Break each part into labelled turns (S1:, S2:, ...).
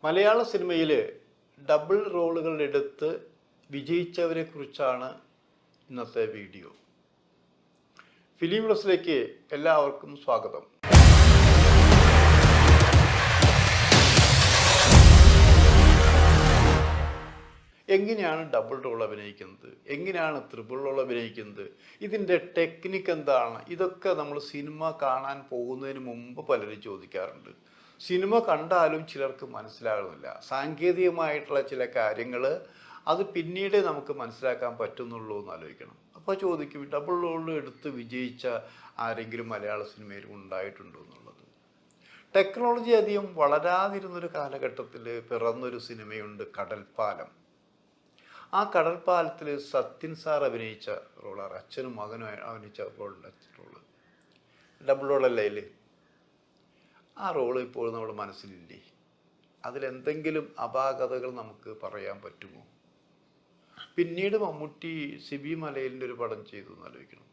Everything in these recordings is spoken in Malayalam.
S1: മലയാള സിനിമയിൽ ഡബിൾ റോളുകൾ എടുത്ത് വിജയിച്ചവരെ കുറിച്ചാണ് ഇന്നത്തെ വീഡിയോ. ഫിലിം പ്ലസിലേക്ക് എല്ലാവർക്കും സ്വാഗതം. എങ്ങനെയാണ് ഡബിൾ റോൾ അഭിനയിക്കുന്നത്, എങ്ങനെയാണ് ത്രിബിൾ റോൾ അഭിനയിക്കുന്നത്, ഇതിൻ്റെ ടെക്നിക്ക് എന്താണ്, ഇതൊക്കെ നമ്മൾ സിനിമ കാണാൻ പോകുന്നതിന് മുമ്പ് പലരും ചോദിക്കാറുണ്ട്. സിനിമ കണ്ടാലും ചിലർക്ക് മനസ്സിലാകുന്നില്ല. സാങ്കേതികമായിട്ടുള്ള ചില കാര്യങ്ങൾ അത് പിന്നീട് നമുക്ക് മനസ്സിലാക്കാൻ പറ്റുന്നുള്ളൂ എന്ന് ആലോചിക്കണം. അപ്പോൾ ചോദിക്കും, ഡബിൾ റോൾ എടുത്ത് വിജയിച്ച ആരെങ്കിലും മലയാള സിനിമയിൽ ഉണ്ടായിട്ടുണ്ടോ എന്നുള്ളത്. ടെക്നോളജി അധികം വളരാതിരുന്നൊരു കാലഘട്ടത്തിൽ പിറന്നൊരു സിനിമയുണ്ട്, കടൽപ്പാലം. ആ കടൽപ്പാലത്തിൽ സത്യൻ സാർ അഭിനയിച്ച റോളാണ്, അച്ഛനും മകനും അഭിനയിച്ച റോളുണ്ട്. റോള് ഡബിൾ റോളല്ലേ അല്ലേ? ആ റോള് ഇപ്പോൾ നമ്മുടെ മനസ്സിലില്ലേ? അതിലെന്തെങ്കിലും അപാകതകൾ നമുക്ക് പറയാൻ പറ്റുമോ? പിന്നീട് മമ്മൂട്ടി സിബി മലയിലിൻ്റെ ഒരു പടം ചെയ്തു എന്ന് ആലോചിക്കണം.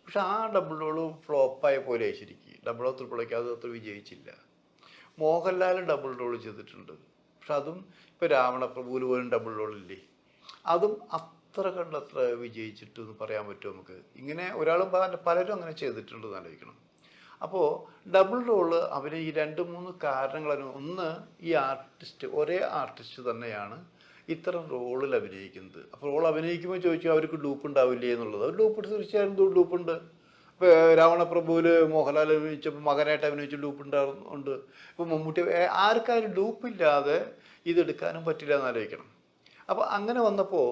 S1: പക്ഷെ ആ ഡബിൾ റോള് ഫ്ലോപ്പായ പോലെ ശരിക്കും ഡബിളോ ത്രിപ്പിളൊക്കെ അത് അത്ര വിജയിച്ചില്ല. മോഹൻലാൽ ഡബിൾ റോൾ ചെയ്തിട്ടുണ്ട്, പക്ഷെ അതും ഇപ്പോൾ രാവണപ്രഭുവിൽ പോലും ഡബിൾ റോളില്ലേ, അതും അത്ര കണ്ടത്ര വിജയിച്ചിട്ട് എന്ന് പറയാൻ പറ്റുമോ നമുക്ക്? ഇങ്ങനെ ഒരാളും പലരും അങ്ങനെ ചെയ്തിട്ടുണ്ടെന്ന് ആലോചിക്കണം. അപ്പോൾ ഡബിൾ റോള് അവർ ഈ 2-3 കാരണങ്ങൾ. ഒന്ന്, ഈ ഒരേ ആർട്ടിസ്റ്റ് തന്നെയാണ് ഇത്തരം റോളിൽ അഭിനയിക്കുന്നത്. അപ്പോൾ റോൾ അഭിനയിക്കുമ്പോൾ ചോദിച്ചാൽ അവർക്ക് ഡൂപ്പ് ഉണ്ടാവില്ലേ എന്നുള്ളത്. അവർ ഡൂപ്പ് തീർച്ചയായും ഡൂപ്പുണ്ട്. ഇപ്പോൾ രാവണപ്രഭുവിൽ മോഹൻലാൽ അഭിനയിച്ചപ്പോൾ മകനായിട്ട് അഭിനയിച്ച ഡൂപ്പ് ഉണ്ട്. ഇപ്പോൾ മമ്മൂട്ടി ആർക്കാരും ഡൂപ്പില്ലാതെ ഇതെടുക്കാനും പറ്റില്ല എന്നാലോചിക്കണം. അപ്പോൾ അങ്ങനെ വന്നപ്പോൾ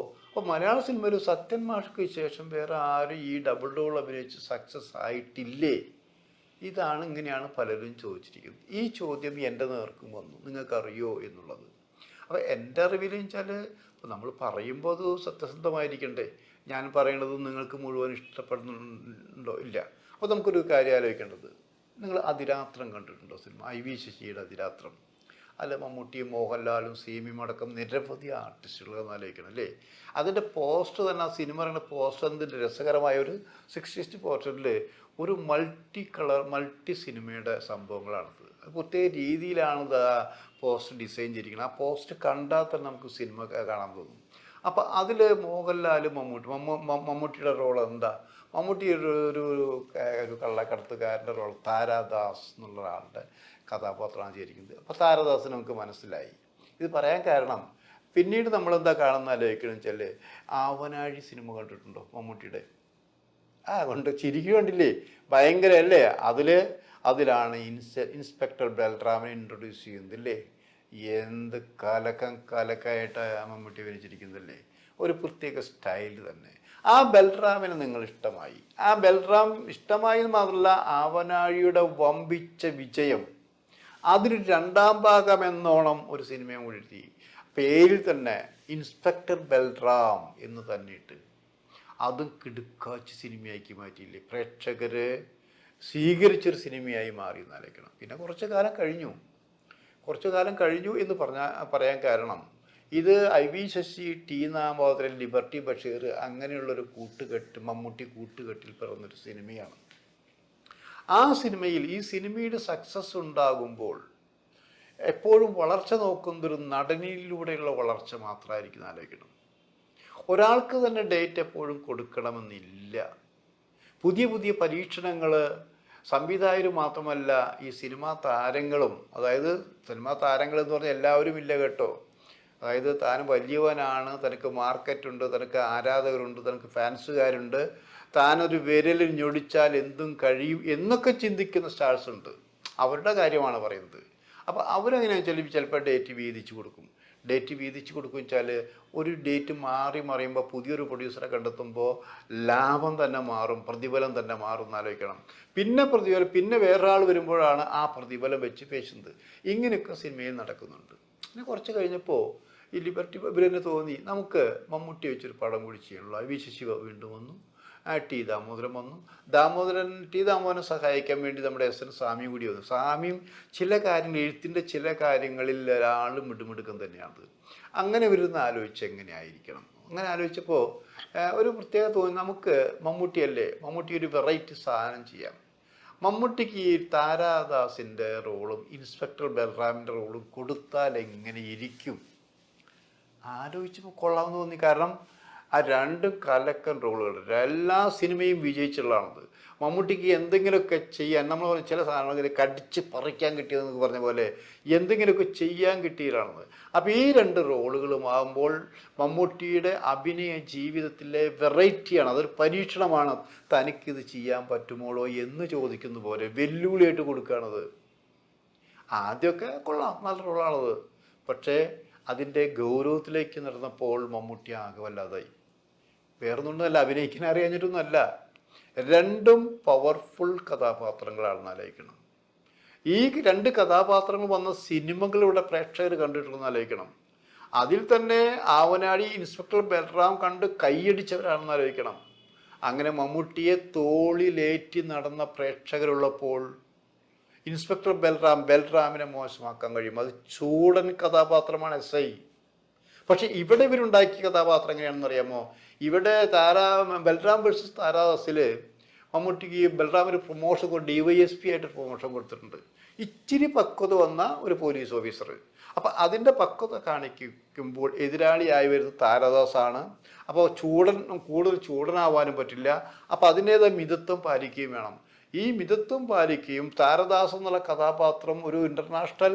S1: മലയാള സിനിമയിൽ സത്യൻ മാഷ്ക്ക് ശേഷം വേറെ ആരും ഈ ഡബിൾ റോൾ അഭിനയിച്ച് സക്സസ് ആയിട്ടില്ലേ? ഇങ്ങനെയാണ് പലരും ചോദിച്ചിരിക്കുന്നത്. ഈ ചോദ്യം എൻ്റെ നേർക്കും വന്നു, നിങ്ങൾക്കറിയോ എന്നുള്ളത്. അപ്പോൾ എൻ്റെ അറിവിൽ വെച്ചാൽ ഇപ്പോൾ നമ്മൾ പറയുമ്പോൾ അത് സത്യസന്ധമായിരിക്കണ്ടേ? ഞാൻ പറയണത് നിങ്ങൾക്ക് മുഴുവൻ ഇഷ്ടപ്പെടുന്നുണ്ടോ? ഇല്ല. അപ്പോൾ നമുക്കൊരു കാര്യം ആലോചിക്കേണ്ടത്, നിങ്ങൾ അതിരാത്രം കണ്ടിട്ടുണ്ടോ? സിനിമ IV ശശിയുടെ അതിരാത്രം. അല്ല, മമ്മൂട്ടിയും മോഹൻലാലും സീമിയും അടക്കം നിരവധി ആർട്ടിസ്റ്റുകൾ ആലോചിക്കണം അല്ലേ? അതിൻ്റെ പോസ്റ്റർ തന്നെ, ആ സിനിമ പറയുന്ന പോസ്റ്റർ എന്തിൻ്റെ രസകരമായ ഒരു 60 പോസ്റ്ററിൽ ഒരു മൾട്ടി സിനിമയുടെ സംഭവങ്ങളാണത്. പ്രത്യേക രീതിയിലാണത് ആ പോസ്റ്റർ ഡിസൈൻ ചെയ്തിരിക്കുന്നത്. ആ പോസ്റ്റർ കണ്ടാൽ തന്നെ നമുക്ക് സിനിമ കാണാൻ തോന്നും. അപ്പോൾ അതിൽ മോഹൻലാലും മമ്മൂട്ടിയുടെ റോൾ എന്താ? മമ്മൂട്ടി ഒരു കള്ളക്കടത്തുകാരൻ്റെ റോൾ, താരാദാസ് എന്നുള്ള ഒരാളുടെ കഥാപാത്രമാണ് ചെയ്തിരിക്കുന്നത്. അപ്പോൾ താരാദാസിന് നമുക്ക് മനസ്സിലായി. ഇത് പറയാൻ കാരണം, പിന്നീട് നമ്മളെന്താ കാണുന്ന ആലോചിക്കണം വെച്ചാൽ, ആവനാഴി സിനിമ കണ്ടിട്ടുണ്ടോ മമ്മൂട്ടിയുടെ? കൊണ്ട് ചിരിക്കുക കണ്ടില്ലേ, ഭയങ്കര അല്ലേ? അതിലാണ് ഇൻസ്പെക്ടർ ബൽറാമിനെ ഇൻട്രൊഡ്യൂസ് ചെയ്യുന്നതല്ലേ. എന്ത് കലക്കായിട്ട് മമ്മൂട്ടി വരച്ചിരിക്കുന്നതല്ലേ, ഒരു പ്രത്യേക സ്റ്റൈൽ തന്നെ. ആ ബൽറാമിന് നിങ്ങൾ ഇഷ്ടമായി. ആ ബൽറാം ഇഷ്ടമായി മാത്രമല്ല, ആവനാഴിയുടെ വമ്പിച്ച വിജയം, അതിന് 2ാം ഭാഗം എന്നോണം ഒരു സിനിമയും കൂടി എഴുതി. പേരിൽ തന്നെ ഇൻസ്പെക്ടർ ബൽറാം എന്ന് തന്നെയിട്ട് അതും കിടുക്കാച്ച് സിനിമയാക്കി മാറ്റിയില്ലേ? പ്രേക്ഷകർ സ്വീകരിച്ചൊരു സിനിമയായി മാറി എന്നാലേക്കണം. പിന്നെ കുറച്ചു കാലം കഴിഞ്ഞു എന്ന് പറയാൻ കാരണം, ഇത് IV Sasi, T Damodaran, Liberty Basheer അങ്ങനെയുള്ളൊരു മമ്മൂട്ടി കൂട്ടുകെട്ടിൽ പിറന്നൊരു സിനിമയാണ്. ആ സിനിമയിൽ ഈ സിനിമയുടെ സക്സസ് ഉണ്ടാകുമ്പോൾ എപ്പോഴും വളർച്ച നോക്കുന്നൊരു നടനിലൂടെയുള്ള വളർച്ച മാത്രമായിരിക്കും ആലോചിക്കണം. ഒരാൾക്ക് തന്നെ ഡേറ്റ് എപ്പോഴും കൊടുക്കണമെന്നില്ല. പുതിയ പരീക്ഷണങ്ങൾ സംവിധായകർ മാത്രമല്ല, ഈ സിനിമാ താരങ്ങളും, അതായത് സിനിമാ താരങ്ങൾ എന്ന് പറഞ്ഞാൽ എല്ലാവരും ഇല്ല കേട്ടോ. അതായത് താൻ വലിയവനാണ്, തനിക്ക് മാർക്കറ്റുണ്ട്, തനിക്ക് ആരാധകരുണ്ട്, തനിക്ക് ഫാൻസുകാരുണ്ട്, താനൊരു വിരലിൽ ഞൊടിച്ചാൽ എന്തും കഴിയും എന്നൊക്കെ ചിന്തിക്കുന്ന സ്റ്റാർസ് ഉണ്ട്. അവരുടെ കാര്യമാണ് പറയുന്നത്. അപ്പോൾ അവരെങ്ങനെ ചിലപ്പോൾ ഡേറ്റ് വീതിച്ചു കൊടുക്കും വെച്ചാൽ, ഒരു ഡേറ്റ് മറിയുമ്പോൾ പുതിയൊരു പ്രൊഡ്യൂസറെ കണ്ടെത്തുമ്പോൾ ലാഭം തന്നെ മാറും, പ്രതിഫലം തന്നെ മാറും എന്നാലോചിക്കണം. പിന്നെ വേറൊരാൾ വരുമ്പോഴാണ് ആ പ്രതിഫലം വെച്ച് പേശുന്നത്. ഇങ്ങനെയൊക്കെ സിനിമയിൽ നടക്കുന്നുണ്ട്. പിന്നെ കുറച്ച് കഴിഞ്ഞപ്പോൾ ഈ ലിബർട്ടി ഇവരെന്നെ തോന്നി, നമുക്ക് മമ്മൂട്ടി വെച്ചൊരു പടം കൂടി ചെയ്യാനുള്ളൂ. IV ശശി വീണ്ടും വന്നു, T ദാമോദരൻ വന്നു. T ദാമോദരനെ സഹായിക്കാൻ വേണ്ടി നമ്മുടെ SN സ്വാമി കൂടി വന്നു. സ്വാമിയും ചില കാര്യങ്ങൾ, എഴുത്തിൻ്റെ ചില കാര്യങ്ങളിൽ ഒരാൾ മിടുമിടുക്കം തന്നെയാണ്. അങ്ങനെ വരുന്ന ആലോചിച്ച് എങ്ങനെയായിരിക്കണം. അങ്ങനെ ആലോചിച്ചപ്പോൾ ഒരു പ്രത്യേകത തോന്നി, നമുക്ക് മമ്മൂട്ടി ഒരു വെറൈറ്റി സാധനം ചെയ്യാം. മമ്മൂട്ടിക്ക് ഈ താരാദാസിൻ്റെ റോളും ഇൻസ്പെക്ടർ ബൽറാമിൻ്റെ റോളും കൊടുത്താൽ എങ്ങനെ ഇരിക്കും? ആലോചിച്ചപ്പോൾ കൊള്ളാമെന്ന് തോന്നി. കാരണം ആ രണ്ട് കലക്കൻ റോളുകൾ എല്ലാ സിനിമയും വിജയിച്ചുള്ളതാണത്. മമ്മൂട്ടിക്ക് എന്തെങ്കിലുമൊക്കെ ചെയ്യാൻ, നമ്മൾ ചില സാധനങ്ങൾ കടിച്ച് പറിക്കാൻ കിട്ടിയതെന്ന് പറഞ്ഞ പോലെ എന്തെങ്കിലുമൊക്കെ ചെയ്യാൻ കിട്ടിയതാണത്. അപ്പോൾ ഈ രണ്ട് റോളുകളും ആകുമ്പോൾ മമ്മൂട്ടിയുടെ അഭിനയ ജീവിതത്തിലെ വെറൈറ്റിയാണ്, അതൊരു പരീക്ഷണമാണ്. തനിക്കിത് ചെയ്യാൻ പറ്റുമോളോ എന്ന് ചോദിക്കുന്ന പോലെ വെല്ലുവിളിയായിട്ട് കൊടുക്കുകയാണത്. ആദ്യമൊക്കെ കൊള്ളാം, നല്ല റോളാണത്. പക്ഷേ അതിൻ്റെ ഗൗരവത്തിലേക്ക് നടന്നപ്പോൾ മമ്മൂട്ടി ആകെ വല്ലാതായി. വേറൊന്നുമല്ല, അഭിനയിക്കാൻ അറിയാഞ്ഞിട്ടൊന്നുമല്ല. രണ്ടും പവർഫുൾ കഥാപാത്രങ്ങളാണെന്ന് ആലോചിക്കണം. ഈ രണ്ട് കഥാപാത്രങ്ങൾ വന്ന സിനിമകളിലൂടെ പ്രേക്ഷകർ കണ്ടിട്ടുണ്ടെന്ന് ആലോചിക്കണം. അതിൽ തന്നെ ആവനാഴി ഇൻസ്പെക്ടർ ബൽറാം കണ്ട് കൈയടിച്ചവരാണെന്ന് ആലോചിക്കണം. അങ്ങനെ മമ്മൂട്ടിയെ തോളിലേറ്റി നടന്ന പ്രേക്ഷകരുള്ളപ്പോൾ ഇൻസ്പെക്ടർ ബൽറാമിനെ മോശമാക്കാൻ കഴിയും? അത് ചൂടൻ കഥാപാത്രമാണ് SI. പക്ഷെ ഇവിടെ ഇവരുണ്ടാക്കിയ കഥാപാത്രം എങ്ങനെയാണെന്ന് അറിയാമോ? ഇവിടെ ബൽറാം വേഴ്സസ് താരാദാസിൽ മമ്മൂട്ടിക്ക് ബൽറാമിന് പ്രൊമോഷൻ DYSP ആയിട്ട് പ്രൊമോഷൻ കൊടുത്തിട്ടുണ്ട്. ഇച്ചിരി പക്വത വന്ന ഒരു പോലീസ് ഓഫീസർ. അപ്പം അതിൻ്റെ പക്വത കാണിക്കുമ്പോൾ എതിരാളിയായി വരുന്നത് താരാദാസാണ്. അപ്പോൾ കൂടുതൽ ചൂടനാവാനും പറ്റില്ല. അപ്പോൾ അതിൻ്റേതായ മിതത്വം പാലിക്കുകയും വേണം. ഈ മിതത്വം പാലിക്കുകയും താരാദാസ് എന്നുള്ള കഥാപാത്രം ഒരു ഇൻ്റർനാഷണൽ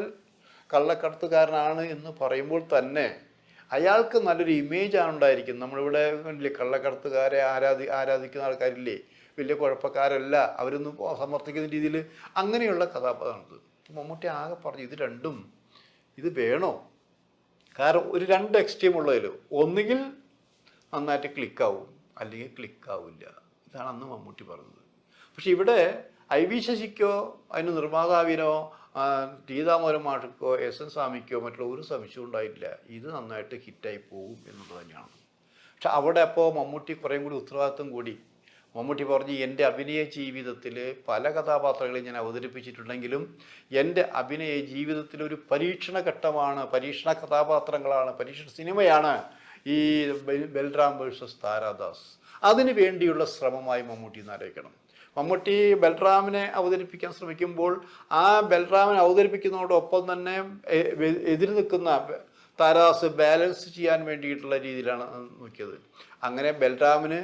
S1: കള്ളക്കടത്തുകാരനാണ് എന്ന് പറയുമ്പോൾ തന്നെ അയാൾക്ക് നല്ലൊരു ഇമേജാണ് ഉണ്ടായിരിക്കുന്നത്. നമ്മളിവിടെ കള്ളക്കടത്തുകാരെ ആരാധിക്കുന്ന ആൾക്കാരില്ലേ, വലിയ കുഴപ്പക്കാരല്ല, അവരൊന്നും സമർത്ഥിക്കുന്ന രീതിയിൽ അങ്ങനെയുള്ള കഥാപാത്രമാണത്. മമ്മൂട്ടി ആകെ പറഞ്ഞു ഇത് രണ്ടും ഇത് വേണോ? കാരണം ഒരു രണ്ട് എക്സ്ട്രീം ഉള്ളതിൽ ഒന്നുകിൽ നന്നായിട്ട് ക്ലിക്കാവും, അല്ലെങ്കിൽ ക്ലിക്കാവില്ല. ഇതാണ് അന്ന് മമ്മൂട്ടി പറഞ്ഞത്. പക്ഷെ ഇവിടെ IV ശശിക്കോ അതിന് നിർമ്മാതാവിനോ ഗീതാമോഹൻ മാഷക്കോ SN സ്വാമിക്കോ മറ്റുള്ള ഒരു സംശയവും ഉണ്ടായിട്ടില്ല. ഇത് നന്നായിട്ട് ഹിറ്റായി പോകും എന്നുള്ളത് തന്നെയാണ്. പക്ഷെ അവിടെ അപ്പോൾ മമ്മൂട്ടി കുറേയും കൂടി ഉത്തരവാദിത്വം കൂടി. മമ്മൂട്ടി പറഞ്ഞു, എൻ്റെ അഭിനയ ജീവിതത്തിൽ പല കഥാപാത്രങ്ങളെയും ഞാൻ അവതരിപ്പിച്ചിട്ടുണ്ടെങ്കിലും എൻ്റെ അഭിനയ ജീവിതത്തിലൊരു പരീക്ഷണ ഘട്ടമാണ്, പരീക്ഷണ കഥാപാത്രങ്ങളാണ്, പരീക്ഷണ സിനിമയാണ് ഈ ബൽറാം വേഴ്സസ് താരാദാസ്. അതിന് വേണ്ടിയുള്ള ശ്രമമായി മമ്മൂട്ടി എന്നാലോചിക്കണം. മമ്മൂട്ടി ബൽറാമിനെ അവതരിപ്പിക്കാൻ ശ്രമിക്കുമ്പോൾ ആ ബൽറാമിനെ അവതരിപ്പിക്കുന്നതോടൊപ്പം തന്നെ എതിര് നിൽക്കുന്ന താരാദാസ് ബാലൻസ് ചെയ്യാൻ വേണ്ടിയിട്ടുള്ള രീതിയിലാണ് നോക്കിയത്. അങ്ങനെ ബൽറാമിന്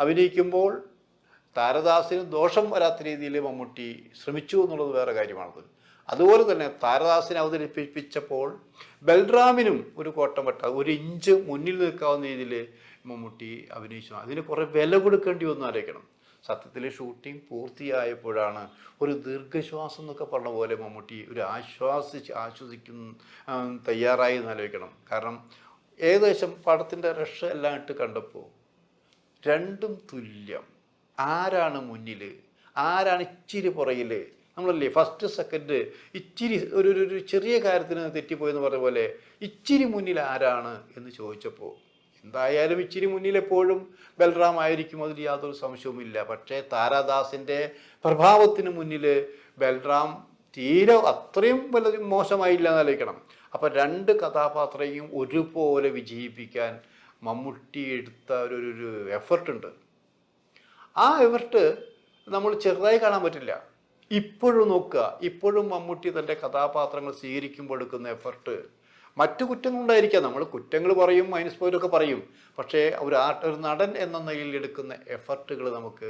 S1: അഭിനയിക്കുമ്പോൾ താരാദാസിന് ദോഷം വരാത്ത രീതിയിൽ മമ്മൂട്ടി ശ്രമിച്ചു എന്നുള്ളത് വേറെ കാര്യമാണത്. അതുപോലെ തന്നെ താരാദാസിനെ അവതരിപ്പിച്ചപ്പോൾ ബൽറാമിനും ഒരു കോട്ടം വെട്ട, ഒരു ഇഞ്ച് മുന്നിൽ നിൽക്കാവുന്ന രീതിയിൽ മമ്മൂട്ടി അഭിനയിച്ചു. അതിന് കുറേ വില കൊടുക്കേണ്ടി വന്നു ആലോചിക്കണം. സത്യത്തിൽ ഷൂട്ടിംഗ് പൂർത്തിയായപ്പോഴാണ് ഒരു ദീർഘശ്വാസം എന്നൊക്കെ പറഞ്ഞ പോലെ മമ്മൂട്ടി ഒരു ആശ്വസിക്കുന്ന തയ്യാറായി എന്നാലോചിക്കണം. കാരണം ഏകദേശം പടത്തിൻ്റെ റഷ് എല്ലാം ഇട്ട് കണ്ടപ്പോൾ രണ്ടും തുല്യം. ആരാണ് മുന്നിൽ, ആരാണ് ഇച്ചിരി പുറകിൽ? നമ്മളല്ലേ ഫസ്റ്റ് സെക്കൻഡ് ഇച്ചിരി ഒരു ചെറിയ കാര്യത്തിന് തെറ്റിപ്പോയെന്ന് പറഞ്ഞ പോലെ ഇച്ചിരി മുന്നിൽ ആരാണ് എന്ന് ചോദിച്ചപ്പോൾ എന്തായാലും ഇച്ചിരി മുന്നിലെപ്പോഴും ബൽറാം ആയിരിക്കും, അതിൽ യാതൊരു സംശയവുമില്ല. പക്ഷേ താരാദാസിൻ്റെ പ്രഭാവത്തിന് മുന്നിൽ ബൽറാം തീരെ അത്രയും വല്ല മോശമായില്ല എന്നാലോചിക്കണം. അപ്പം രണ്ട് കഥാപാത്രയും ഒരുപോലെ വിജയിപ്പിക്കാൻ മമ്മൂട്ടി എടുത്ത ഒരു എഫർട്ടുണ്ട്. ആ എഫർട്ട് നമ്മൾ ചെറുതായി കാണാൻ പറ്റില്ല. ഇപ്പോഴും നോക്കുക, ഇപ്പോഴും മമ്മൂട്ടി തൻ്റെ കഥാപാത്രങ്ങൾ സ്വീകരിക്കുമ്പോൾ എടുക്കുന്ന എഫർട്ട്. മറ്റു കുറ്റങ്ങളുണ്ടായിരിക്കാം, നമ്മൾ കുറ്റങ്ങൾ പറയും, മൈനസ് പോയിൻ്റൊക്കെ പറയും. പക്ഷേ ഒരു നടൻ എന്ന നിലയിൽ എടുക്കുന്ന എഫർട്ടുകൾ നമുക്ക്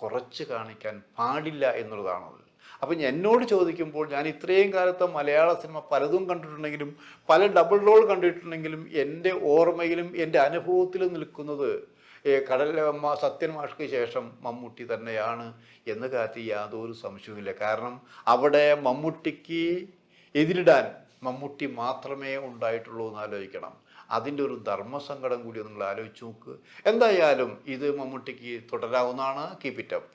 S1: കുറച്ച് കാണിക്കാൻ പാടില്ല എന്നുള്ളതാണത്. അപ്പം എന്നോട് ചോദിക്കുമ്പോൾ ഞാൻ ഇത്രയും കാലത്തെ മലയാള സിനിമ പലതും കണ്ടിട്ടുണ്ടെങ്കിലും പല ഡബിൾ റോൾ കണ്ടിട്ടുണ്ടെങ്കിലും എൻ്റെ ഓർമ്മയിലും എൻ്റെ അനുഭവത്തിലും നിൽക്കുന്നത് സത്യൻ മാഷ്ക്ക് ശേഷം മമ്മൂട്ടി തന്നെയാണ് എന്ന കാര്യത്തിൽ യാതൊരു സംശയവുമില്ല. കാരണം അവിടെ മമ്മൂട്ടിക്ക് എതിരിടാൻ മമ്മൂട്ടി മാത്രമേ ഉണ്ടായിട്ടുള്ളൂ എന്ന് ആലോചിക്കണം. അതിൻ്റെ ഒരു ധർമ്മസങ്കടം കൂടി നിങ്ങൾ ആലോചിച്ച് നോക്ക്. എന്തായാലും ഇത് മമ്മൂട്ടിക്ക് തുടരാവുന്നതാണ്. Keep it up.